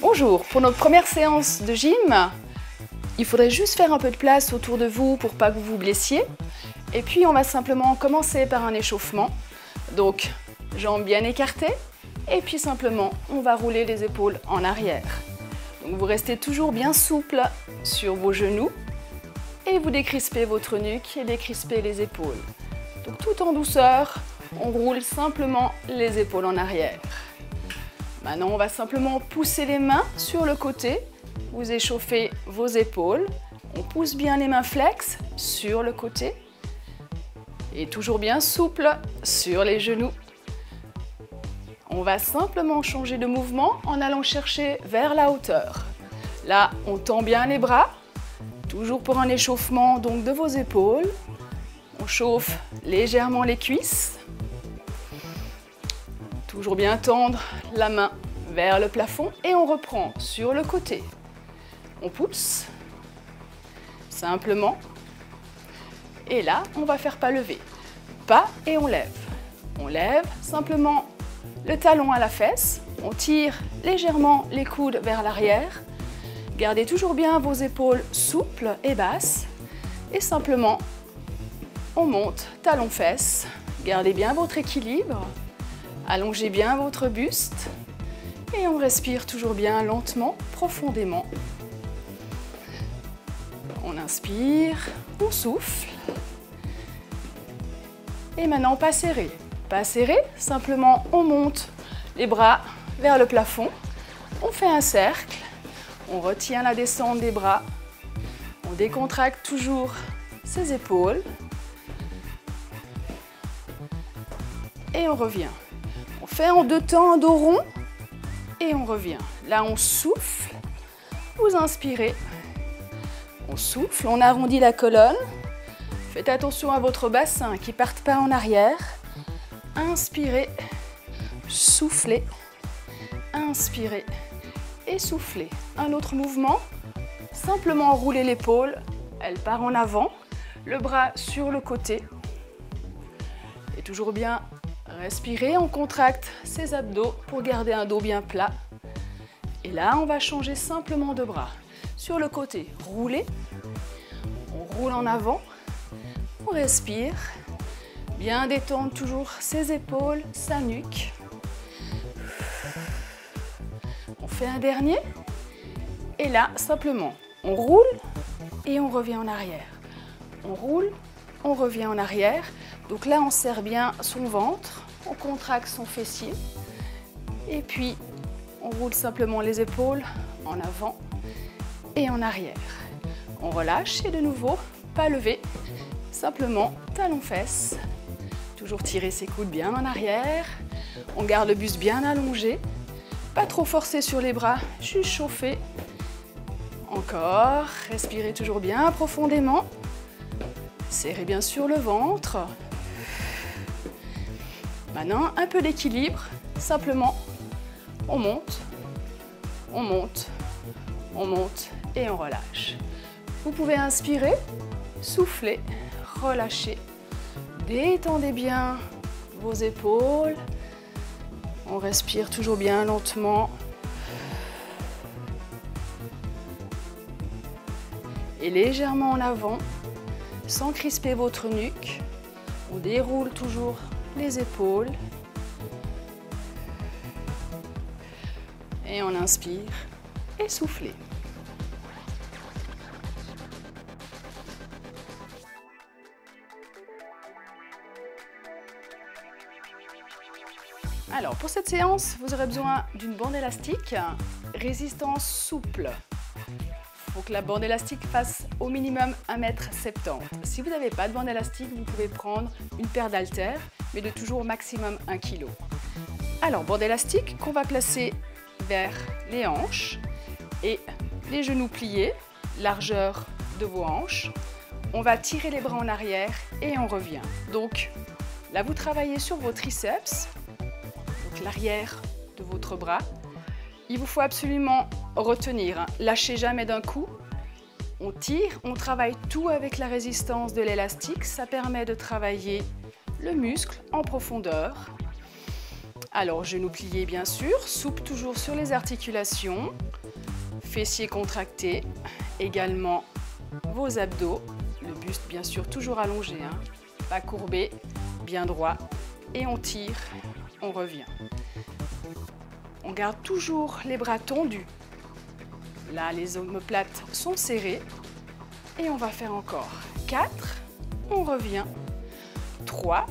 Bonjour, pour notre première séance de gym, il faudrait juste faire un peu de place autour de vous pour pas que vous vous blessiez. Et puis on va simplement commencer par un échauffement. Donc jambes bien écartées et puis simplement on va rouler les épaules en arrière. Donc vous restez toujours bien souple sur vos genoux et vous décrispez votre nuque et décrispez les épaules. Donc tout en douceur, on roule simplement les épaules en arrière. Maintenant, on va simplement pousser les mains sur le côté. Vous échauffez vos épaules. On pousse bien les mains flex sur le côté. Et toujours bien souple sur les genoux. On va simplement changer de mouvement en allant chercher vers la hauteur. Là, on tend bien les bras. Toujours pour un échauffement donc de vos épaules. On chauffe légèrement les cuisses. Toujours bien tendre la main vers le plafond et on reprend sur le côté. On pousse, simplement. Et là, on va faire pas lever. Pas et on lève. On lève simplement le talon à la fesse. On tire légèrement les coudes vers l'arrière. Gardez toujours bien vos épaules souples et basses. Et simplement, on monte talon-fesse. Gardez bien votre équilibre. Allongez bien votre buste et on respire toujours bien lentement, profondément. On inspire, on souffle. Et maintenant, pas serré. Pas serré, simplement on monte les bras vers le plafond. On fait un cercle, on retient la descente des bras. On décontracte toujours ses épaules. Et on revient. On fait en deux temps un dos rond et on revient. Là, on souffle. Vous inspirez. On souffle, on arrondit la colonne. Faites attention à votre bassin qui ne parte pas en arrière. Inspirez, soufflez, inspirez et soufflez. Un autre mouvement, simplement rouler l'épaule. Elle part en avant, le bras sur le côté. Et toujours bien respirez, on contracte ses abdos pour garder un dos bien plat. Et là, on va changer simplement de bras. Sur le côté, roulez. On roule en avant. On respire. Bien détendre toujours ses épaules, sa nuque. On fait un dernier. Et là, simplement, on roule et on revient en arrière. On roule, on revient en arrière. Donc là, on serre bien son ventre. On contracte son fessier et puis on roule simplement les épaules en avant et en arrière. On relâche et de nouveau, pas levé, simplement talon-fesse. Toujours tirer ses coudes bien en arrière. On garde le buste bien allongé. Pas trop forcer sur les bras, juste chauffer. Encore, respirez toujours bien profondément. Serrez bien sûr le ventre. Maintenant, un peu d'équilibre, simplement, on monte, on monte, on monte et on relâche. Vous pouvez inspirer, souffler, relâcher, détendez bien vos épaules. On respire toujours bien lentement. Et légèrement en avant, sans crisper votre nuque. On déroule toujours les épaules. Et on inspire et soufflez. Alors pour cette séance, vous aurez besoin d'une bande élastique, résistance souple. Il faut que la bande élastique fasse au minimum 1,70 m. Si vous n'avez pas de bande élastique, vous pouvez prendre une paire d'haltères, mais de toujours maximum 1 kg. Alors, bande élastique qu'on va placer vers les hanches et les genoux pliés, largeur de vos hanches. On va tirer les bras en arrière et on revient. Donc là, vous travaillez sur vos triceps, donc l'arrière de votre bras, Il vous faut absolument retenir, hein. Lâchez jamais d'un coup. On tire, on travaille tout avec la résistance de l'élastique. Ça permet de travailler le muscle en profondeur. Alors, genoux pliés bien sûr, souple toujours sur les articulations. Fessiers contractés, également vos abdos. Le buste bien sûr toujours allongé, hein. Pas courbé, bien droit. Et on tire, on revient. On garde toujours les bras tendus. Là, les omoplates sont serrées. Et on va faire encore 4. On revient. 3.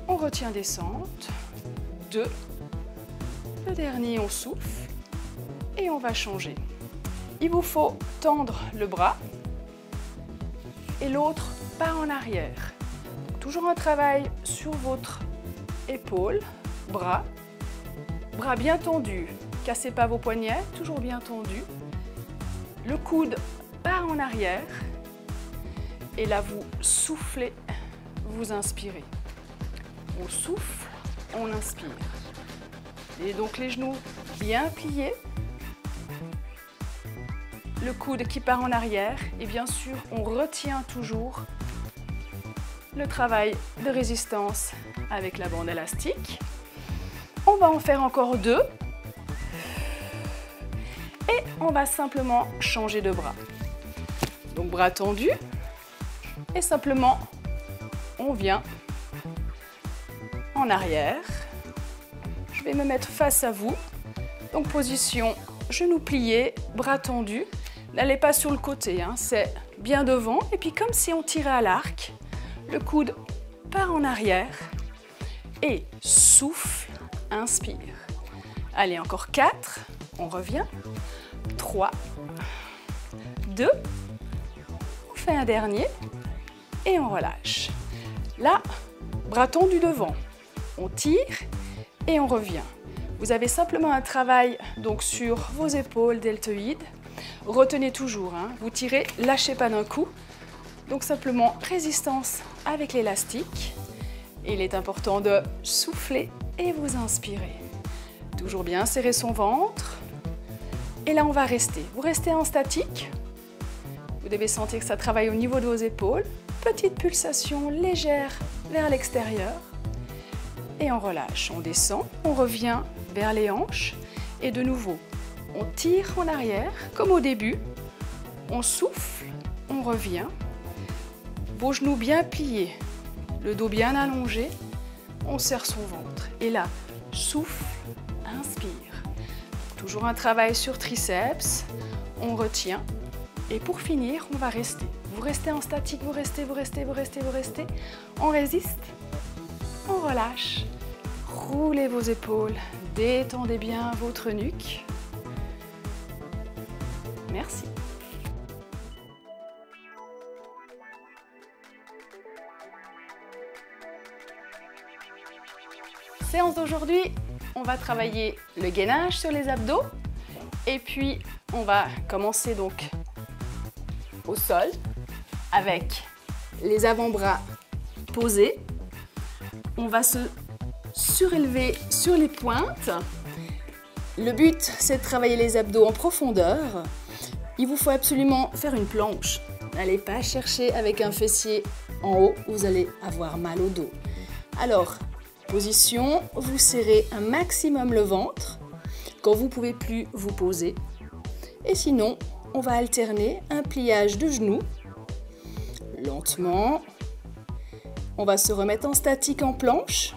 On retient descente. 2. Le dernier, on souffle. Et on va changer. Il vous faut tendre le bras. Et l'autre part en arrière. Toujours un travail sur votre épaule, bras. Bras bien tendus. Cassez pas vos poignets, toujours bien tendus. Le coude part en arrière. Et là, vous soufflez, vous inspirez. On souffle, on inspire. Et donc les genoux bien pliés. Le coude qui part en arrière. Et bien sûr, on retient toujours le travail de résistance avec la bande élastique. On va en faire encore 2. Et on va simplement changer de bras. Donc bras tendus. Et simplement, on vient en arrière. Je vais me mettre face à vous. Donc position, genoux pliés, bras tendus. N'allez pas sur le côté, hein, c'est bien devant. Et puis comme si on tirait à l'arc, le coude part en arrière. Et souffle, inspire. Allez, encore 4. On revient. 3, 2, on fait un dernier et on relâche. Là, bras tendus devant, on tire et on revient. Vous avez simplement un travail donc sur vos épaules deltoïdes. Retenez toujours, hein, vous tirez, lâchez pas d'un coup. Donc simplement résistance avec l'élastique. Il est important de souffler et vous inspirer. Toujours bien serrer son ventre. Et là, on va rester. Vous restez en statique. Vous devez sentir que ça travaille au niveau de vos épaules. Petite pulsation légère vers l'extérieur. Et on relâche. On descend, on revient vers les hanches. Et de nouveau, on tire en arrière, comme au début. On souffle, on revient. Vos genoux bien pliés, le dos bien allongé. On serre son ventre. Et là, souffle, inspire. Toujours un travail sur triceps, on retient. Et pour finir, on va rester. Vous restez en statique, vous restez, vous restez, vous restez, vous restez. On résiste, on relâche. Roulez vos épaules, détendez bien votre nuque. Merci. Séance d'aujourd'hui, on va travailler le gainage sur les abdos et puis on va commencer donc au sol avec les avant-bras posés. On va se surélever sur les pointes. Le but, c'est de travailler les abdos en profondeur. Il vous faut absolument faire une planche. N'allez pas chercher avec un fessier en haut, vous allez avoir mal au dos. Alors, position, vous serrez un maximum le ventre. Quand vous ne pouvez plus, vous posez. Et sinon, on va alterner un pliage de genoux. Lentement. On va se remettre en statique en planche.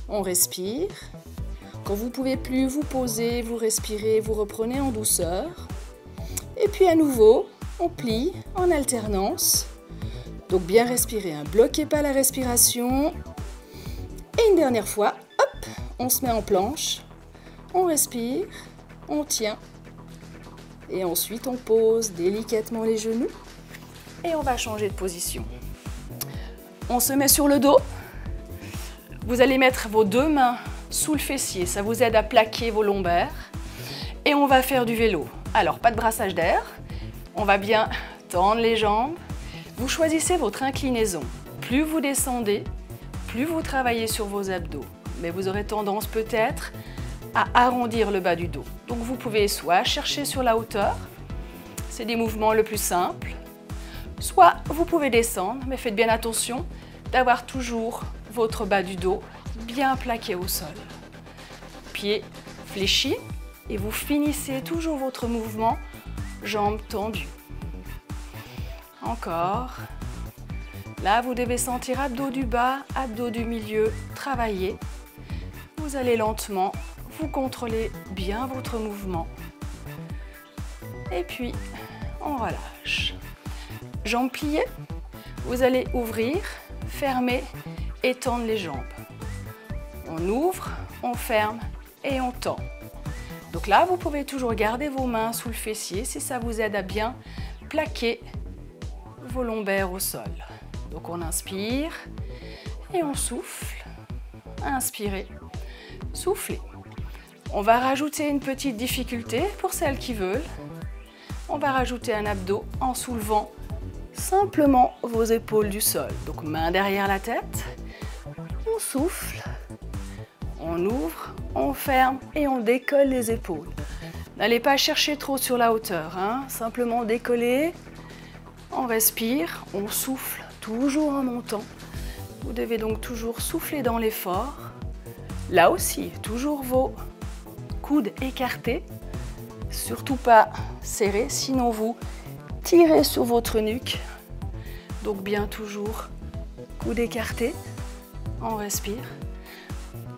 On respire. Quand vous ne pouvez plus, vous posez, vous respirez, vous reprenez en douceur. Et puis à nouveau, on plie en alternance. Donc bien respirer, hein. Bloquez pas la respiration. Et une dernière fois, hop, on se met en planche. On respire, on tient. Et ensuite, on pose délicatement les genoux. Et on va changer de position. On se met sur le dos. Vous allez mettre vos deux mains sous le fessier. Ça vous aide à plaquer vos lombaires. Et on va faire du vélo. Alors, pas de brassage d'air. On va bien tendre les jambes. Vous choisissez votre inclinaison. Plus vous descendez, plus vous travaillez sur vos abdos. Mais vous aurez tendance peut-être à arrondir le bas du dos. Donc vous pouvez soit chercher sur la hauteur, c'est des mouvements le plus simples, soit vous pouvez descendre, mais faites bien attention d'avoir toujours votre bas du dos bien plaqué au sol. Pieds fléchis et vous finissez toujours votre mouvement, jambes tendues. Encore. Là, vous devez sentir abdos du bas, abdos du milieu travailler. Vous allez lentement, vous contrôlez bien votre mouvement. Et puis, on relâche. Jambes pliées, vous allez ouvrir, fermer, étendre les jambes. On ouvre, on ferme et on tend. Donc là, vous pouvez toujours garder vos mains sous le fessier si ça vous aide à bien plaquer vos lombaires au sol. Donc on inspire et on souffle. Inspirez, soufflez. On va rajouter une petite difficulté pour celles qui veulent. On va rajouter un abdo en soulevant simplement vos épaules du sol. Donc main derrière la tête, on souffle, on ouvre, on ferme et on décolle les épaules. N'allez pas chercher trop sur la hauteur, hein. Simplement décoller, on respire, on souffle, toujours en montant. Vous devez donc toujours souffler dans l'effort. Là aussi, toujours vos coudes écartés, surtout pas serrés, sinon vous tirez sur votre nuque. Donc bien toujours coudes écartés, on respire,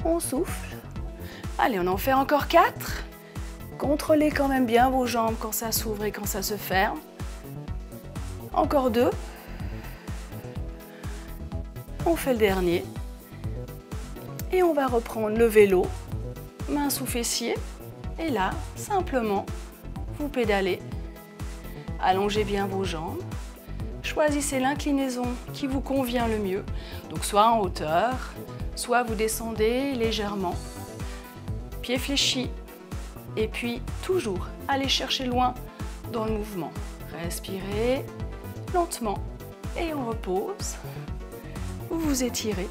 on souffle. Allez, on en fait encore 4. Contrôlez quand même bien vos jambes quand ça s'ouvre et quand ça se ferme. Encore 2. On fait le dernier. Et on va reprendre le vélo, main sous fessier. Et là, simplement, vous pédalez. Allongez bien vos jambes. Choisissez l'inclinaison qui vous convient le mieux. Donc soit en hauteur, soit vous descendez légèrement. Pieds fléchis. Et puis toujours, allez chercher loin dans le mouvement. Respirez lentement et on repose. Vous vous étirez.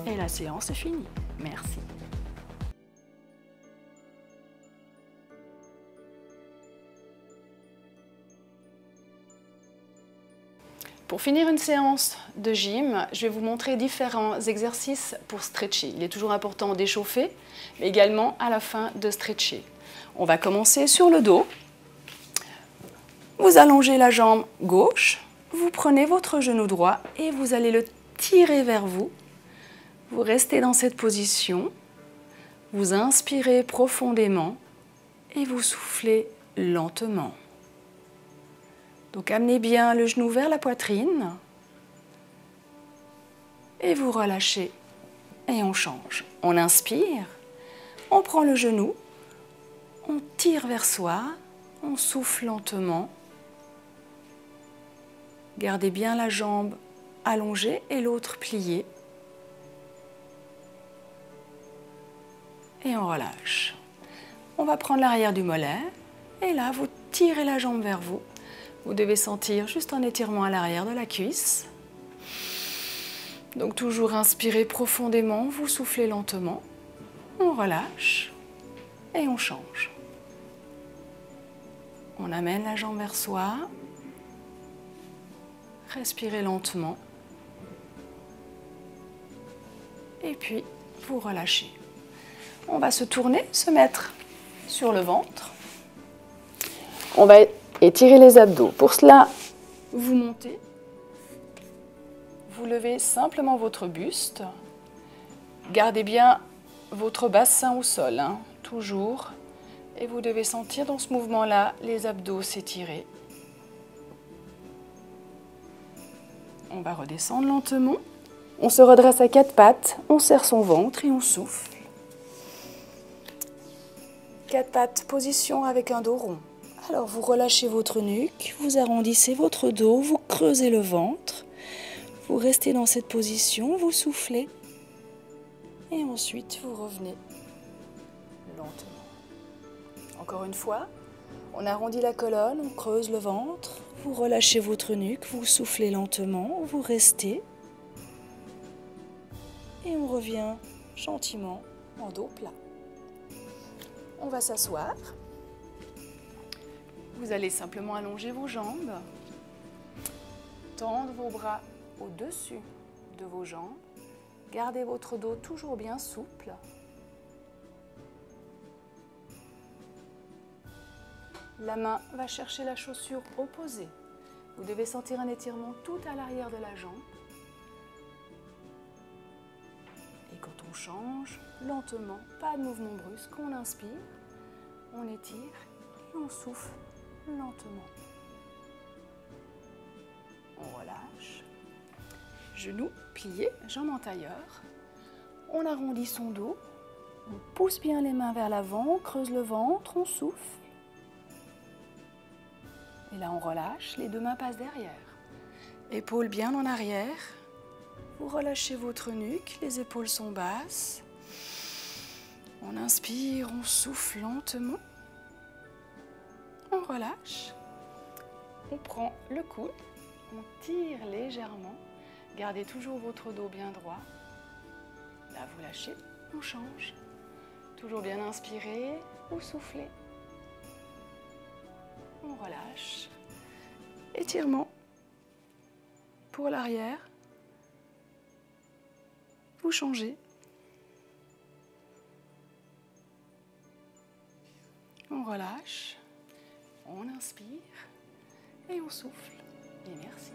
Et la séance est finie. Merci. Pour finir une séance de gym, je vais vous montrer différents exercices pour stretcher. Il est toujours important d'échauffer, mais également à la fin de stretcher. On va commencer sur le dos. Vous allongez la jambe gauche, vous prenez votre genou droit et vous allez le tirer vers vous. Vous restez dans cette position, vous inspirez profondément et vous soufflez lentement. Donc amenez bien le genou vers la poitrine et vous relâchez et on change. On inspire, on prend le genou, on tire vers soi, on souffle lentement. Gardez bien la jambe allongée et l'autre pliée. Et on relâche. On va prendre l'arrière du mollet et là vous tirez la jambe vers vous. Vous devez sentir juste un étirement à l'arrière de la cuisse. Donc toujours inspirez profondément, vous soufflez lentement. On relâche et on change. On amène la jambe vers soi. Respirez lentement. Et puis vous relâchez. On va se tourner, se mettre sur le ventre. On va étirer les abdos. Pour cela, vous montez. Vous levez simplement votre buste. Gardez bien votre bassin au sol, hein, toujours. Et vous devez sentir dans ce mouvement-là les abdos s'étirer. On va redescendre lentement. On se redresse à 4 pattes. On serre son ventre et on souffle. 4 pattes, position avec un dos rond. Alors vous relâchez votre nuque, vous arrondissez votre dos, vous creusez le ventre. Vous restez dans cette position, vous soufflez. Et ensuite vous revenez lentement. Encore une fois, on arrondit la colonne, on creuse le ventre. Vous relâchez votre nuque, vous soufflez lentement, vous restez. Et on revient gentiment en dos plat. On va s'asseoir. Vous allez simplement allonger vos jambes, tendre vos bras au-dessus de vos jambes, gardez votre dos toujours bien souple. La main va chercher la chaussure opposée. Vous devez sentir un étirement tout à l'arrière de la jambe. Et quand on change, lentement, pas de mouvement brusque, on inspire, on étire et on souffle lentement. On relâche. Genoux pliés, jambes en tailleur. On arrondit son dos. On pousse bien les mains vers l'avant, on creuse le ventre, on souffle. Et là, on relâche, les deux mains passent derrière. Épaules bien en arrière. Vous relâchez votre nuque, les épaules sont basses. On inspire, on souffle lentement. On relâche. On prend le coude, on tire légèrement. Gardez toujours votre dos bien droit. Là, vous lâchez, on change. Toujours bien inspirer ou souffler. On relâche. Étirement pour l'arrière. Vous changez. On relâche. On inspire et on souffle. Et merci.